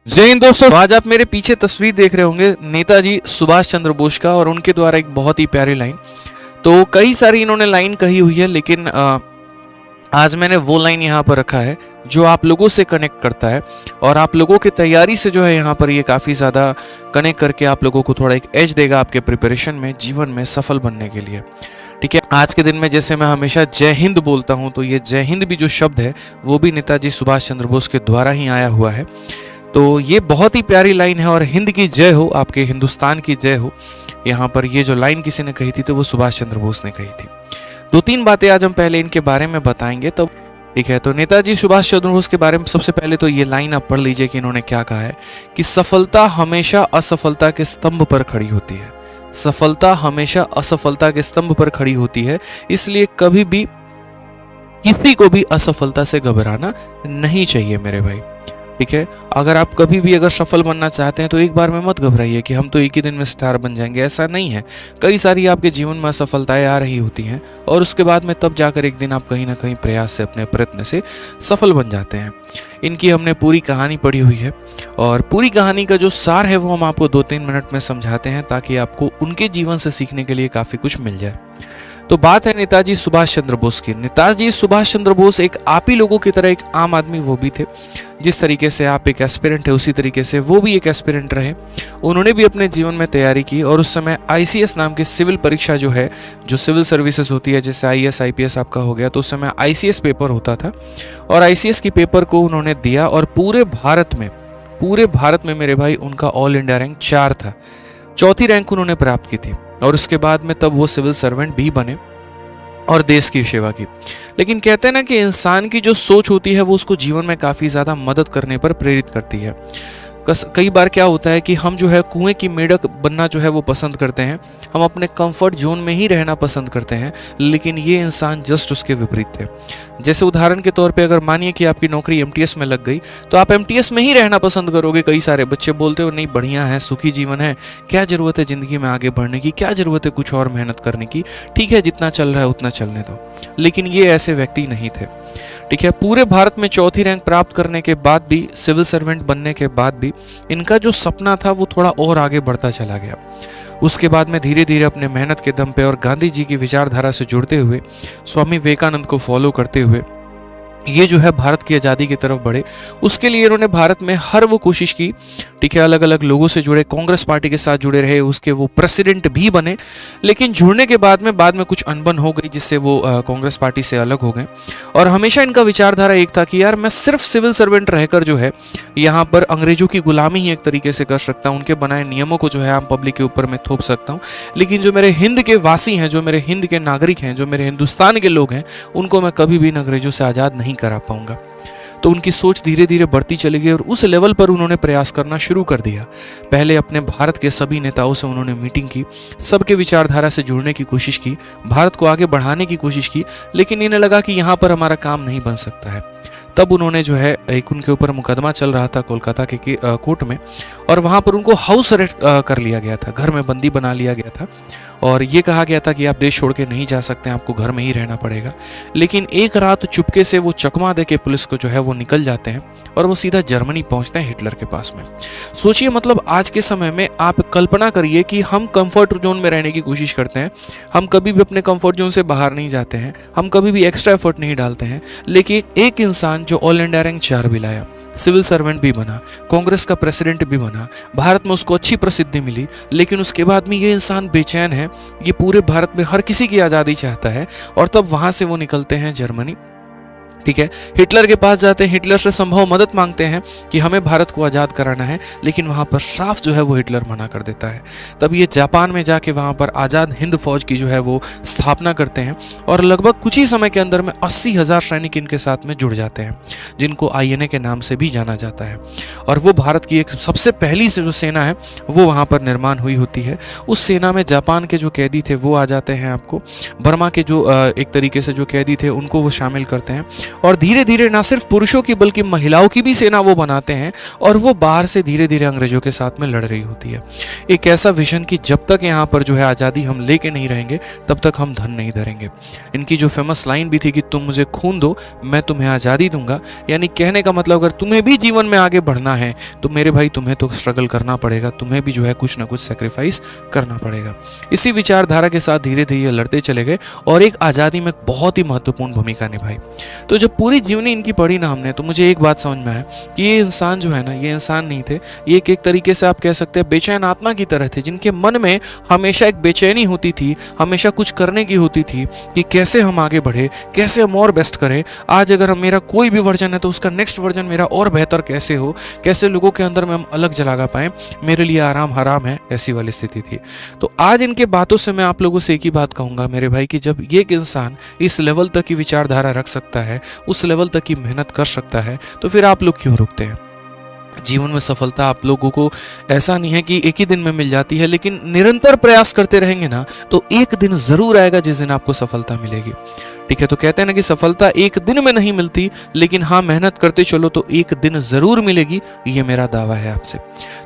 जय हिंद दोस्तों। आज आप मेरे पीछे तस्वीर देख रहे होंगे नेताजी सुभाष चंद्र बोस का, और उनके द्वारा एक बहुत ही प्यारी लाइन। तो कई सारी इन्होंने लाइन कही हुई है, लेकिन आज मैंने वो लाइन यहाँ पर रखा है जो आप लोगों से कनेक्ट करता है, और आप लोगों की तैयारी से जो है यहाँ पर ये काफ़ी ज़्यादा कनेक्ट करके आप लोगों को थोड़ा एक एज देगा आपके प्रिपरेशन में, जीवन में सफल बनने के लिए। ठीक है, आज के दिन में जैसे मैं हमेशा जय हिंद बोलता हूँ, तो ये जय हिंद भी जो शब्द है वो भी नेताजी सुभाष चंद्र बोस के द्वारा ही आया हुआ है। तो ये बहुत ही प्यारी लाइन है, और हिंद की जय हो, आपके हिंदुस्तान की जय हो। यहाँ पर ये जो लाइन किसी ने कही थी तो वो सुभाष चंद्र बोस ने कही थी। दो तीन बातें आज हम पहले इनके बारे में बताएंगे तब। ठीक है, तो नेताजी सुभाष चंद्र बोस के बारे में सबसे पहले तो ये लाइन आप पढ़ लीजिए कि इन्होंने क्या कहा है कि सफलता हमेशा असफलता के स्तंभ पर खड़ी होती है। सफलता हमेशा असफलता के स्तंभ पर खड़ी होती है, इसलिए कभी भी किसी को भी असफलता से घबराना नहीं चाहिए मेरे भाई। ठीक है, अगर आप कभी भी अगर सफल बनना चाहते हैं तो एक बार में मत घबराइए कि हम तो एक ही दिन में स्टार बन जाएंगे, ऐसा नहीं है। कई सारी आपके जीवन में असफलताएं आ रही होती हैं, और उसके बाद में तब जाकर एक दिन आप कहीं ना कहीं प्रयास से, अपने प्रयत्न से सफल बन जाते हैं। इनकी हमने पूरी कहानी पढ़ी हुई है, और पूरी कहानी का जो सार है वो हम आपको 2-3 मिनट में समझाते हैं, ताकि आपको उनके जीवन से सीखने के लिए काफ़ी कुछ मिल जाए। तो बात है नेताजी सुभाष चंद्र बोस की। नेताजी सुभाष चंद्र बोस एक आप ही लोगों की तरह एक आम आदमी वो भी थे। जिस तरीके से आप एक एस्पिरेंट है, उसी तरीके से वो भी एक एस्पिरेंट रहे। उन्होंने भी अपने जीवन में तैयारी की, और उस समय आईसीएस नाम की सिविल परीक्षा जो है, जो सिविल सर्विसेज होती है, जैसे आईएएस आईपीएस आपका हो गया, तो उस समय आईसीएस पेपर होता था, और आईसीएस की पेपर को उन्होंने दिया, और पूरे भारत में मेरे भाई उनका ऑल इंडिया रैंक 4 था। चौथी रैंक उन्होंने प्राप्त की थी, और उसके बाद में तब वो सिविल सर्वेंट भी बने और देश की सेवा की। लेकिन कहते हैं ना कि इंसान की जो सोच होती है वो उसको जीवन में काफ़ी ज़्यादा मदद करने पर प्रेरित करती है। कई बार क्या होता है कि हम जो है कुएं की मेंढक बनना जो है वो पसंद करते हैं, हम अपने कंफर्ट जोन में ही रहना पसंद करते हैं, लेकिन ये इंसान जस्ट उसके विपरीत थे। जैसे उदाहरण के तौर पे अगर मानिए कि आपकी नौकरी एमटीएस में लग गई, तो आप एमटीएस में ही रहना पसंद करोगे। कई सारे बच्चे बोलते हो नहीं, बढ़िया है, सुखी जीवन है, क्या ज़रूरत है ज़िंदगी में आगे बढ़ने की, क्या ज़रूरत है कुछ और मेहनत करने की, ठीक है जितना चल रहा है उतना चलने दो। लेकिन ये ऐसे व्यक्ति नहीं थे। ठीक है, पूरे भारत में चौथी रैंक प्राप्त करने के बाद भी, सिविल सर्वेंट बनने के बाद भी, इनका जो सपना था वो थोड़ा और आगे बढ़ता चला गया। उसके बाद में धीरे धीरे अपने मेहनत के दम पे और गांधी जी की विचारधारा से जुड़ते हुए, स्वामी विवेकानंद को फॉलो करते हुए ये जो है भारत की आज़ादी की तरफ बढ़े। उसके लिए इन्होंने भारत में हर वो कोशिश की। ठीक है, अलग अलग लोगों से जुड़े, कांग्रेस पार्टी के साथ जुड़े रहे, उसके वो प्रेसिडेंट भी बने। लेकिन जुड़ने के बाद में कुछ अनबन हो गई, जिससे वो कांग्रेस पार्टी से अलग हो गए। और हमेशा इनका विचारधारा एक था कि यार मैं सिर्फ सिविल सर्वेंट रहकर जो है यहाँ पर अंग्रेजों की गुलामी ही एक तरीके से कर सकता हूँ, उनके बनाए नियमों को जो है आम पब्लिक के ऊपर मैं थोप सकता हूँ, लेकिन जो मेरे हिंद के वासी हैं, जो मेरे हिंद के नागरिक हैं, जो मेरे हिंदुस्तान के लोग हैं, उनको मैं कभी भी अंग्रेजों से आज़ाद नहीं करा पाऊंगा। तो उनकी सोच धीरे धीरे बढ़ती चली गई, और उस लेवल पर उन्होंने प्रयास करना शुरू कर दिया। पहले अपने भारत के सभी नेताओं से उन्होंने मीटिंग की, सबके विचारधारा से जुड़ने की कोशिश की, भारत को आगे बढ़ाने की कोशिश की, लेकिन इन्हें लगा कि यहाँ पर हमारा काम नहीं बन सकता है। तब उन्होंने जो है एक उनके ऊपर मुकदमा चल रहा था कोलकाता के कोर्ट में, और वहाँ पर उनको हाउस अरेस्ट कर लिया गया था, घर में बंदी बना लिया गया था, और ये कहा गया था कि आप देश छोड़ के नहीं जा सकते, आपको घर में ही रहना पड़ेगा। लेकिन एक रात चुपके से वो चकमा दे के पुलिस को जो है वो निकल जाते हैं, और वो सीधा जर्मनी पहुंचते हैं, हिटलर के पास में। सोचिए, मतलब आज के समय में आप कल्पना करिए कि हम कंफर्ट जोन में रहने की कोशिश करते हैं, हम कभी भी अपने कंफर्ट जोन से बाहर नहीं जाते हैं, हम कभी भी एक्स्ट्रा एफर्ट नहीं डालते हैं। लेकिन एक इंसान जो ऑल इंडिया रैंक 4 भी लाया, सिविल सर्वेंट भी बना, कांग्रेस का प्रेसिडेंट भी बना, भारत में उसको अच्छी प्रसिद्धि मिली, लेकिन उसके बाद में ये इंसान बेचैन है, ये पूरे भारत में हर किसी की आज़ादी चाहता है, और तब वहाँ से वो निकलते हैं जर्मनी। ठीक है, हिटलर के पास जाते हैं, हिटलर से संभव मदद मांगते हैं कि हमें भारत को आज़ाद कराना है, लेकिन वहाँ पर साफ जो है वो हिटलर मना कर देता है। तब ये जापान में जाके वहाँ पर आज़ाद हिंद फौज की जो है वो स्थापना करते हैं, और लगभग कुछ ही समय के अंदर में 80,000 सैनिक इनके साथ में जुड़ जाते हैं, जिनको आईएनए के नाम से भी जाना जाता है। और वो भारत की एक सबसे पहली से जो सेना है वो वहाँ पर निर्माण हुई होती है। उस सेना में जापान के जो कैदी थे वो आ जाते हैं, आपको बर्मा के जो एक तरीके से जो कैदी थे उनको वो शामिल करते हैं, और धीरे धीरे ना सिर्फ पुरुषों की बल्कि महिलाओं की भी सेना वो बनाते हैं और वो बाहर से धीरे धीरे अंग्रेजों के साथ में लड़ रही होती है। एक ऐसा विजन कि जब तक यहाँ पर जो है आज़ादी हम लेके नहीं रहेंगे तब तक हम धन नहीं धरेंगे। इनकी जो फेमस लाइन भी थी कि तुम मुझे खून दो मैं तुम्हें आज़ादी दूंगा, यानी कहने का मतलब अगर तुम्हें भी जीवन में आगे बढ़ना है तो मेरे भाई तुम्हें तो स्ट्रगल करना पड़ेगा, तुम्हें भी जो है कुछ ना कुछ सेक्रीफाइस करना पड़ेगा। इसी विचारधारा के साथ धीरे धीरे लड़ते चले गए और एक आज़ादी में बहुत ही महत्वपूर्ण भूमिका निभाई। तो जब पूरी जीवनी इनकी पढ़ी ना हमने तो मुझे एक बात समझ में आया कि ये इंसान जो है ना, ये इंसान नहीं थे, ये एक तरीके से आप कह सकते हैं बेचैन आत्मा की तरह थे, जिनके मन में हमेशा एक बेचैनी होती थी, हमेशा कुछ करने की होती थी कि कैसे हम आगे बढ़े, कैसे हम और बेस्ट करें। आज अगर हम मेरा कोई भी वर्जन है तो उसका नेक्स्ट वर्जन मेरा और बेहतर कैसे हो, कैसे लोगों के अंदर में हम अलग जला पाएं, मेरे लिए आराम हराम है, ऐसी वाली स्थिति थी। तो आज इनके बातों से मैं आप लोगों से एक ही बात कहूंगा मेरे भाई कि जब ये एक इंसान इस लेवल तक की विचारधारा रख सकता है, उस लेवल तक की मेहनत कर सकता है, तो फिर आप लोग क्यों रुकते हैं। जीवन में सफलता आप लोगों को ऐसा नहीं है कि एक ही दिन में मिल जाती है, लेकिन निरंतर प्रयास करते रहेंगे ना तो एक दिन जरूर आएगा जिस दिन आपको सफलता मिलेगी। ठीक है, तो कहते हैं ना कि सफलता एक दिन में नहीं मिलती, लेकिन हाँ मेहनत करते चलो तो एक दिन जरूर मिलेगी, ये मेरा दावा है आपसे।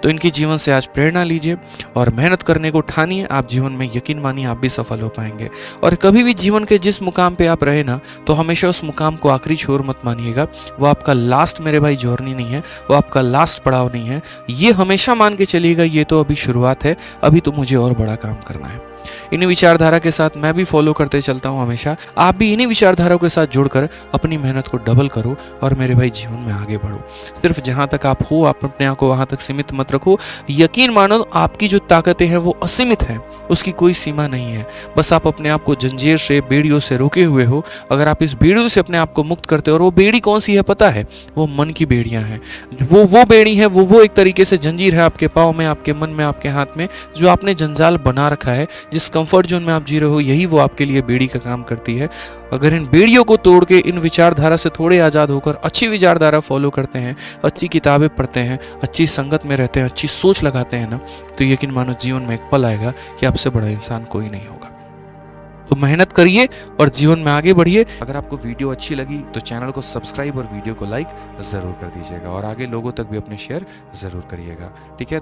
तो इनकी जीवन से आज प्रेरणा लीजिए और मेहनत करने को ठानिए। आप जीवन में यकीन मानिए आप भी सफल हो पाएंगे। और कभी भी जीवन के जिस मुकाम पे आप रहे ना तो हमेशा उस मुकाम को आखिरी छोर मत मानिएगा। वो आपका लास्ट मेरे भाई जर्नी नहीं है, वो आपका लास्ट पड़ाव नहीं है। ये हमेशा मान के चलिएगा ये तो अभी शुरुआत है, अभी तो मुझे और बड़ा काम करना है। इन्हीं विचारधारा के साथ मैं भी फॉलो करते चलता हूँ हमेशा। आप भी इन्हीं विचारधाराओं के साथ जुड़कर अपनी मेहनत को डबल करो और मेरे भाई जीवन में आगे बढ़ो। सिर्फ जहाँ तक आप हो आप अपने आप को वहाँ तक सीमित मत रखो। यकीन मानो आपकी जो ताकतें हैं वो असीमित हैं, उसकी कोई सीमा नहीं है। बस आप अपने आप को जंजीर से, बेड़ियों से रोके हुए हो। अगर आप इस बेड़ियों से अपने आप को मुक्त करते हो, और वो बेड़ी कौन सी है पता है, वो मन की बेड़ियाँ हैं। वो बेड़ी है, वो एक तरीके से जंजीर है आपके पाँव में, आपके मन में, आपके हाथ में, जो आपने जंजाल बना रखा है। जिस कंफर्ट जोन में आप जी रहे हो यही वो आपके लिए बेड़ी का काम करती है। अगर इन बेड़ियों को तोड़ के इन विचारधारा से थोड़े आज़ाद होकर अच्छी विचारधारा फॉलो करते हैं, अच्छी किताबें पढ़ते हैं, अच्छी संगत में रहते हैं, अच्छी सोच लगाते हैं ना, तो यकीन मानो जीवन में एक पल आएगा कि आपसे बड़ा इंसान कोई नहीं होगा। तो मेहनत करिए और जीवन में आगे बढ़िए। अगर आपको वीडियो अच्छी लगी तो चैनल को सब्सक्राइब और वीडियो को लाइक ज़रूर कर दीजिएगा और आगे लोगों तक भी अपने शेयर ज़रूर करिएगा। ठीक है।